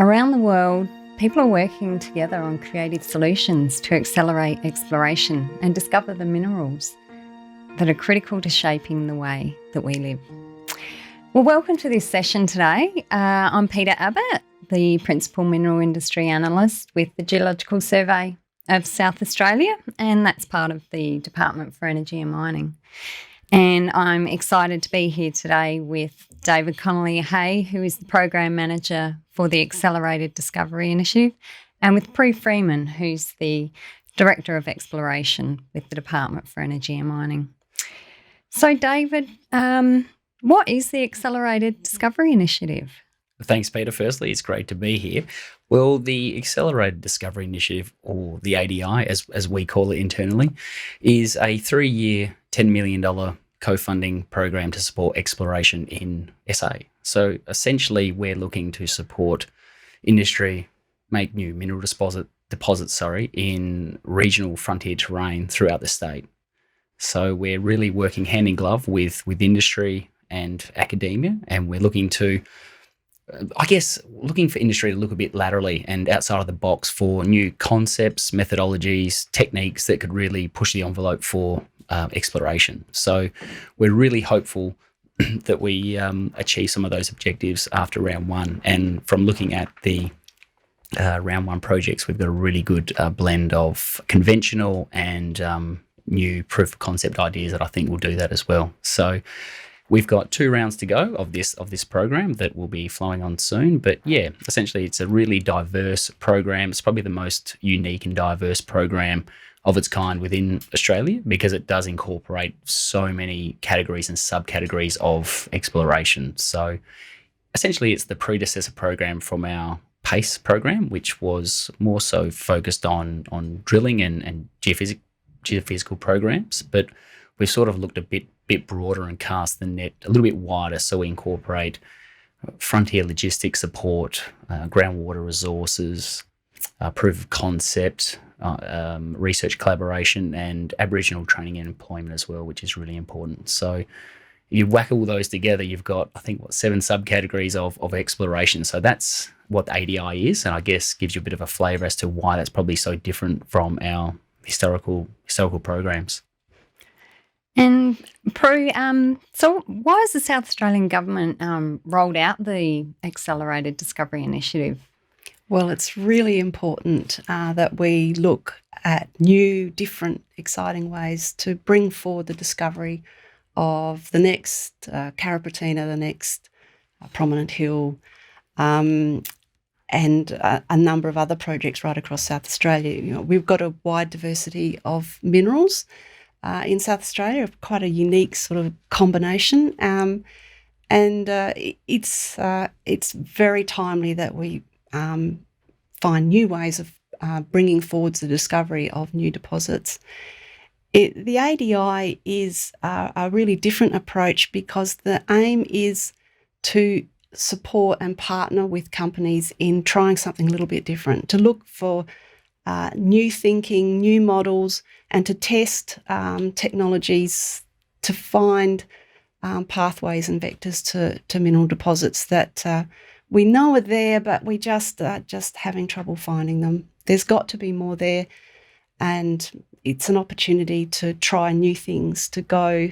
Around the world, people are working together on creative solutions to accelerate exploration and discover the minerals that are critical to shaping the way that we live. Well, welcome to this session today. I'm Peta, Abbot, the Principal Mineral Industry Analyst with the Geological Survey of South Australia, and that's part of the Department for Energy and Mining. And I'm excited to be here today with David Connolly-Hay, who is the Program Manager for the Accelerated Discovery Initiative, and with Pru Freeman, who's the Director of Exploration with the Department for Energy and Mining. So, David, what is the Accelerated Discovery Initiative? Thanks, Peter. Firstly, it's great to be here. Well, the Accelerated Discovery Initiative, or the ADI as we call it internally, is a 3-year, $10 million co-funding program to support exploration in SA. So essentially, we're looking to support industry make new mineral deposits in regional frontier terrain throughout the state. So we're really working hand in glove with industry and academia, and we're looking for industry to look a bit laterally and outside of the box for new concepts, methodologies, techniques that could really push the envelope for exploration. So we're really hopeful that we achieve some of those objectives after round one. And from looking at the round one projects, we've got a really good blend of conventional and new proof of concept ideas that I think will do that as well. So we've got 2 rounds to go of this program that will be flowing on soon. But yeah, essentially it's a really diverse program. It's probably the most unique and diverse program of its kind within Australia because it does incorporate so many categories and subcategories of exploration. So essentially it's the predecessor program from our PACE program, which was more so focused on drilling and geophysical programs. But we've sort of looked a bit broader and cast the net a little bit wider, so we incorporate frontier logistics support, groundwater resources, proof of concept, research collaboration, and Aboriginal training and employment as well, which is really important. So you whack all those together, you've got, I think, 7 subcategories of exploration. So that's what the ADI is, and I guess gives you a bit of a flavour as to why that's probably so different from our historical programs. And Pru, so why has the South Australian Government rolled out the Accelerated Discovery Initiative? Well, it's really important that we look at new, different, exciting ways to bring forward the discovery of the next Carrapateena, the next Prominent Hill, and a number of other projects right across South Australia. You know, we've got a wide diversity of minerals in South Australia, quite a unique sort of combination, and it's very timely that we find new ways of bringing forward the discovery of new deposits. The ADI is a really different approach because the aim is to support and partner with companies in trying something a little bit different, to look for new thinking, new models, and to test technologies to find pathways and vectors to mineral deposits that we know are there, but we just having trouble finding them. There's got to be more there, and it's an opportunity to try new things, to go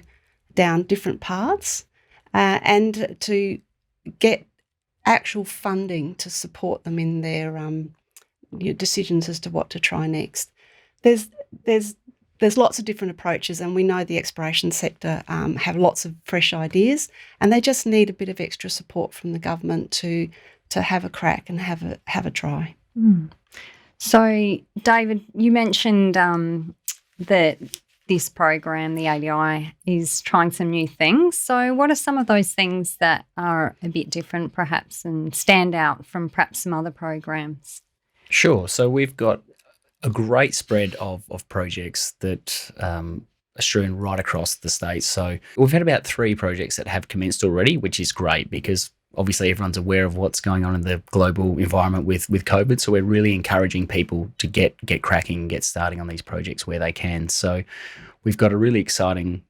down different paths, and to get actual funding to support them in their decisions as to what to try next. There's lots of different approaches, and we know the exploration sector have lots of fresh ideas, and they just need a bit of extra support from the government to have a crack and have a try. Mm. So, David, you mentioned that this program, the ADI, is trying some new things. So what are some of those things that are a bit different perhaps and stand out from perhaps some other programs? Sure. So we've got a great spread of projects that are strewn right across the state. So we've had about 3 projects that have commenced already, which is great because obviously everyone's aware of what's going on in the global environment with COVID. So we're really encouraging people to get cracking and get starting on these projects where they can. So we've got a really exciting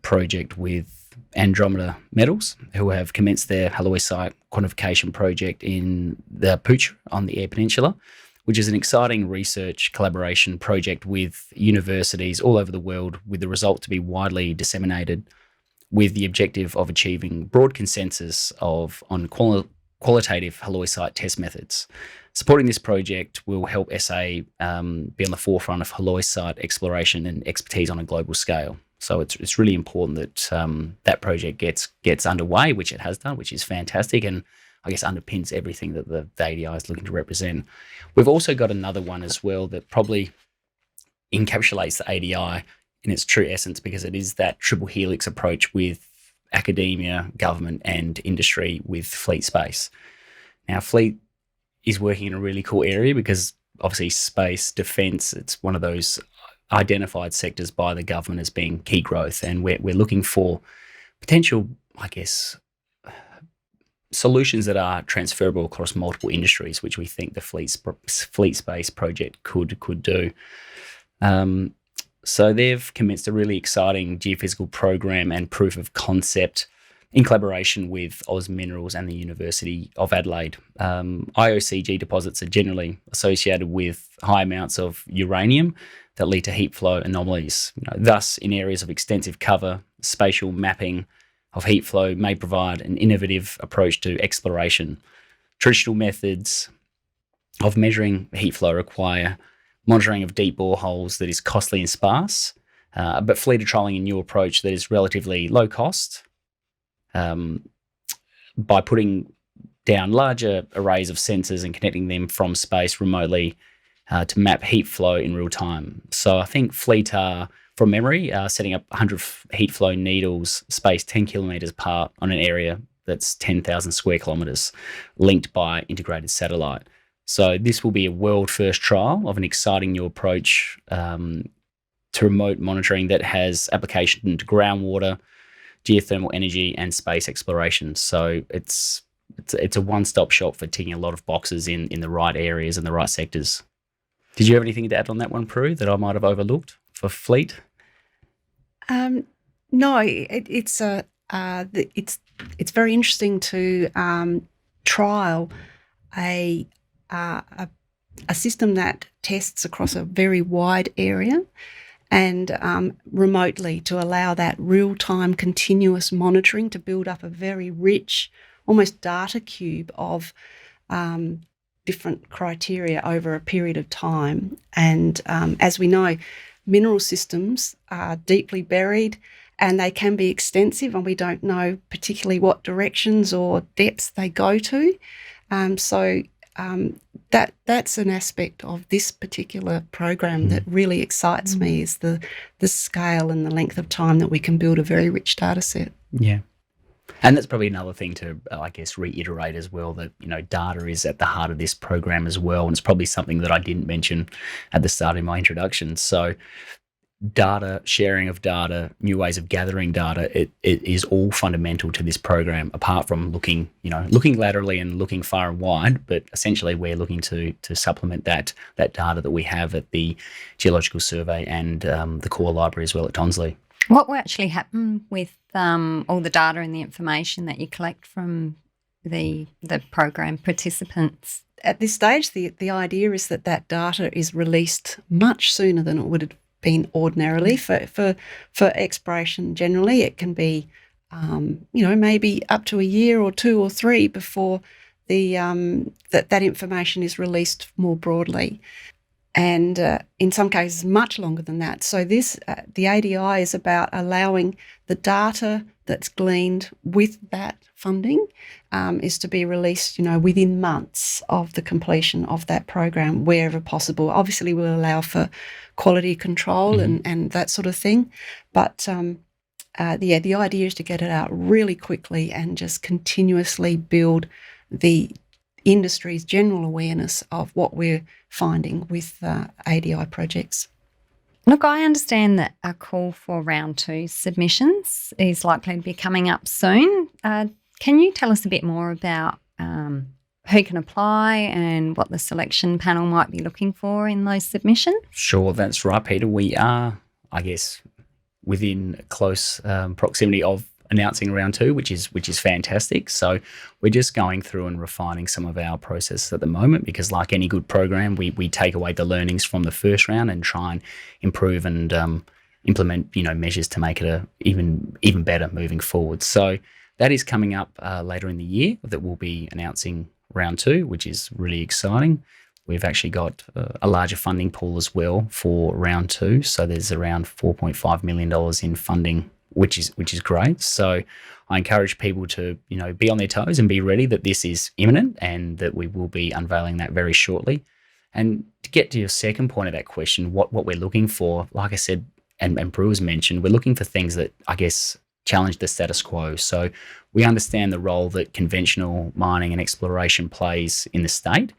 project with Andromeda Metals, who have commenced their halloysite quantification project in the Pooch on the Eyre Peninsula, which is an exciting research collaboration project with universities all over the world, with the result to be widely disseminated, with the objective of achieving broad consensus on qualitative halloysite test methods. Supporting this project will help SA be on the forefront of halloysite exploration and expertise on a global scale. So it's really important that that project gets underway, which it has done, which is fantastic, and I guess underpins everything that the ADI is looking to represent. We've also got another one as well that probably encapsulates the ADI in its true essence, because it is that triple helix approach with academia, government, and industry with fleet space. Now, fleet is working in a really cool area because obviously space, defence, it's one of those identified sectors by the government as being key growth, and we're looking for potential, I guess, solutions that are transferable across multiple industries, which we think the fleet space project could do. So they've commenced a really exciting geophysical program and proof of concept in collaboration with Oz Minerals and the University of Adelaide. IOCG deposits are generally associated with high amounts of uranium that lead to heat flow anomalies. Thus, in areas of extensive cover, spatial mapping of heat flow may provide an innovative approach to exploration. Traditional methods of measuring heat flow require monitoring of deep boreholes that is costly and sparse, but fleet are trialling a new approach that is relatively low cost by putting down larger arrays of sensors and connecting them from space remotely to map heat flow in real time. So I think fleet are, from memory, setting up 100 heat flow needles spaced 10 kilometres apart on an area that's 10,000 square kilometres, linked by integrated satellite. So this will be a world-first trial of an exciting new approach to remote monitoring that has application to groundwater, geothermal energy, and space exploration. So it's a one-stop shop for ticking a lot of boxes in the right areas and the right sectors. Did you have anything to add on that one, Pru, that I might have overlooked for fleet? No, it's very interesting to trial a system that tests across a very wide area and remotely, to allow that real-time continuous monitoring to build up a very rich, almost data cube of different criteria over a period of time. And as we know, mineral systems are deeply buried and they can be extensive, and we don't know particularly what directions or depths they go to. That's an aspect of this particular program that really excites me, is the scale and the length of time that we can build a very rich data set. Yeah. And that's probably another thing to, I guess, reiterate as well, that, data is at the heart of this program as well. And it's probably something that I didn't mention at the start of my introduction. So data, sharing of data, new ways of gathering data, it is all fundamental to this program, apart from looking laterally and looking far and wide. But essentially we're looking to supplement that data that we have at the Geological Survey and the core library as well at Tonsley. What will actually happen with all the data and the information that you collect from the program participants? At this stage, the idea is that data is released much sooner than it would have been ordinarily for exploration. Generally, it can be maybe up to a year or 2 or 3 before that information is released more broadly. And in some cases, much longer than that. So the ADI is about allowing the data that's gleaned with that funding is to be released, within months of the completion of that program, wherever possible. Obviously, we'll allow for quality control and that sort of thing. But the idea is to get it out really quickly and just continuously build the industry's general awareness of what we're finding with ADI projects. Look, I understand that a call for round 2 submissions is likely to be coming up soon. Can you tell us a bit more about who can apply and what the selection panel might be looking for in those submissions? Sure, that's right, Peter. We are, I guess, within close proximity of announcing round 2, which is fantastic. So we're just going through and refining some of our processes at the moment, because like any good program, we take away the learnings from the first round and try and improve and implement measures to make it even better moving forward. So that is coming up later in the year, that we'll be announcing round 2, which is really exciting. We've actually got a larger funding pool as well for round 2. So there's around $4.5 million in funding, which is great. So I encourage people to be on their toes and be ready that this is imminent, and that we will be unveiling that very shortly. And to get to your second point of that question, what we're looking for, like I said, and Pru has mentioned, we're looking for things that I guess challenge the status quo. So we understand the role that conventional mining and exploration plays in the state.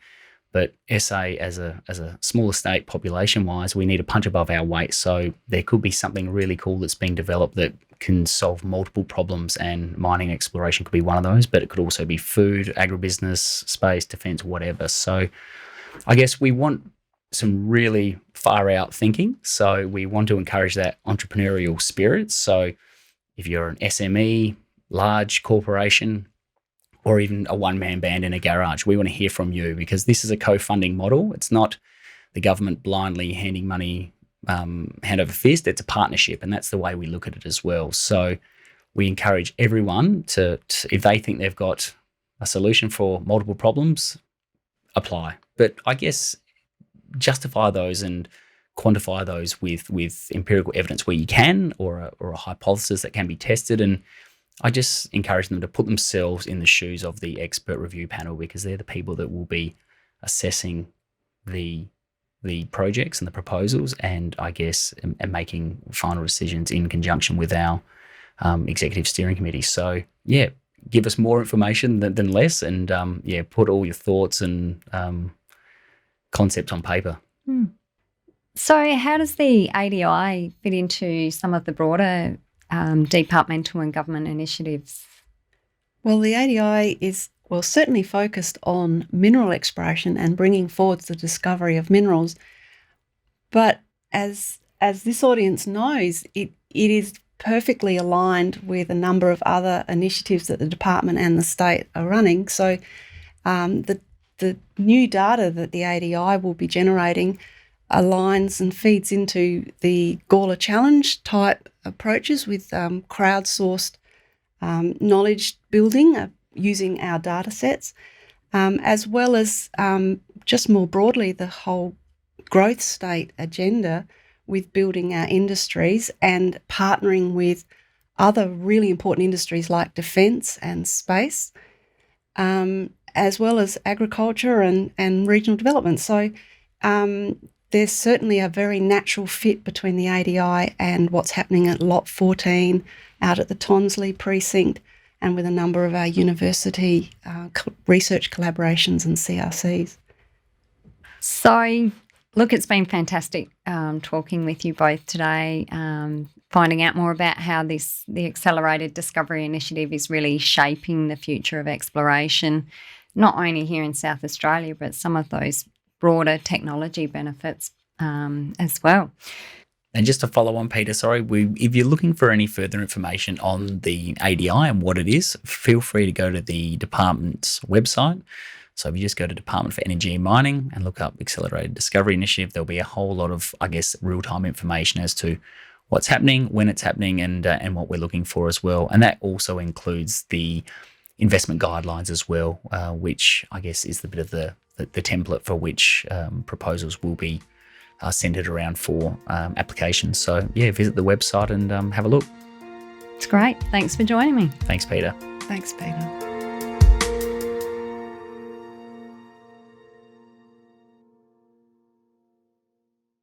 But SA, as a smaller state population-wise, we need to punch above our weight. So there could be something really cool that's being developed that can solve multiple problems, and mining exploration could be one of those, but it could also be food, agribusiness, space, defence, whatever. So I guess we want some really far-out thinking. So we want to encourage that entrepreneurial spirit. So if you're an SME, large corporation, or even a one-man band in a garage, we want to hear from you, because this is a co-funding model. It's not the government blindly handing money hand over fist. It's a partnership, and that's the way we look at it as well. So we encourage everyone to if they think they've got a solution for multiple problems, apply. But I guess justify those and quantify those with empirical evidence where you can, or a hypothesis that can be tested. And I just encourage them to put themselves in the shoes of the expert review panel, because they're the people that will be assessing the projects and the proposals, and I guess and making final decisions in conjunction with our executive steering committee. So yeah, give us more information than less, and put all your thoughts and concepts on paper. So how does the ADI fit into some of the broader departmental and government initiatives? Well, the ADI is certainly focused on mineral exploration and bringing forward the discovery of minerals. But as this audience knows, it is perfectly aligned with a number of other initiatives that the department and the state are running. So the new data that the ADI will be generating aligns and feeds into the Gawler Challenge type approaches with crowdsourced knowledge building using our data sets, as well as just more broadly the whole growth state agenda with building our industries and partnering with other really important industries like defence and space, as well as agriculture and regional development. So there's certainly a very natural fit between the ADI and what's happening at Lot 14 out at the Tonsley precinct, and with a number of our university research collaborations and CRCs. So, look, it's been fantastic talking with you both today, finding out more about how the Accelerated Discovery Initiative is really shaping the future of exploration, not only here in South Australia, but some of those broader technology benefits as well. And just to follow on, Peter, if you're looking for any further information on the ADI and what it is, feel free to go to the department's website. So if you just go to Department for Energy and Mining and look up Accelerated Discovery Initiative, there'll be a whole lot of, I guess, real-time information as to what's happening, when it's happening, and what we're looking for as well. And that also includes the investment guidelines as well, which I guess is the bit of the template for which proposals will be centred around for applications. So yeah, visit the website and have a look. It's great. Thanks for joining me. Thanks, Peter. Thanks, Peter.